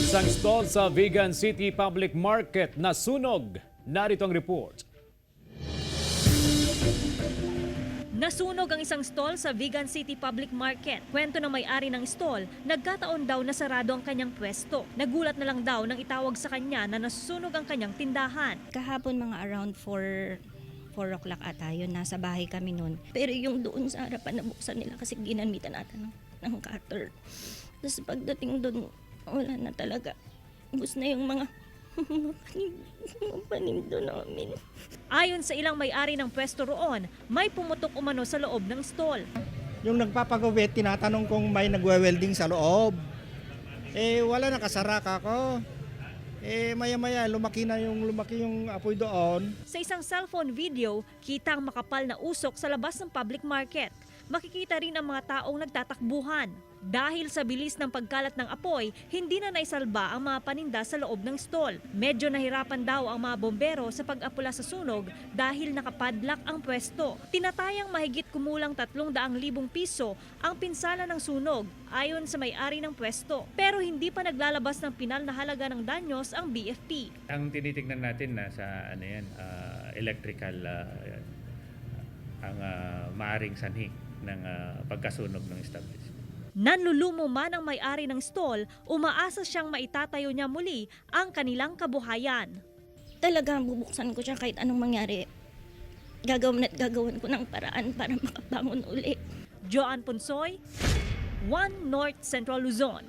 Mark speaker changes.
Speaker 1: Isang stall sa Vigan City Public Market nasunog. Narito ang report.
Speaker 2: Nasunog ang isang stall sa Vigan City Public Market. Kwento ng may-ari ng stall, nagkataon daw na sarado ang kanyang pwesto. Nagulat na lang daw nang itawag sa kanya na nasusunog ang kanyang tindahan.
Speaker 3: Kahapon mga around 4 o'clock ata yun, nasa bahay kami noon. Pero yung doon sa harapan nabuksan nila kasi ginamitan natin ng cutter. Tapos pagdating doon, wala na talaga. Ubus na yung mga panindo namin.
Speaker 2: Ayon sa ilang may-ari ng pwesto roon, may pumutok umano sa loob ng stall.
Speaker 4: Yung nagpapagupit, tinatanong kung may nagwe-welding sa loob. Wala, nakasara ka ko. Maya-maya, lumaki yung apoy doon.
Speaker 2: Sa isang cellphone video, kitang makapal na usok sa labas ng public market. Makikita rin ang mga taong nagtatakbuhan. Dahil sa bilis ng pagkalat ng apoy, hindi na naisalba ang mga paninda sa loob ng stall. Medyo nahirapan daw ang mga bombero sa pag-apula sa sunog dahil nakapadlock ang pwesto. Tinatayang mahigit kumulang 300,000 piso ang pinsala ng sunog ayon sa may-ari ng pwesto. Pero hindi pa naglalabas ng pinal na halaga ng danyos ang BFP.
Speaker 5: Ang tinitingnan natin na sa electrical ang maaring sanhi ng pagkasunog ng establishment.
Speaker 2: Nanlulumo man ang may-ari ng stall, umaasa siyang maitatayo niya muli ang kanilang kabuhayan.
Speaker 3: Talagang bubuksan ko siya kahit anong mangyari. Gagawin ko ng paraan para makabangon uli.
Speaker 2: Joan Punsoy, One North Central Luzon.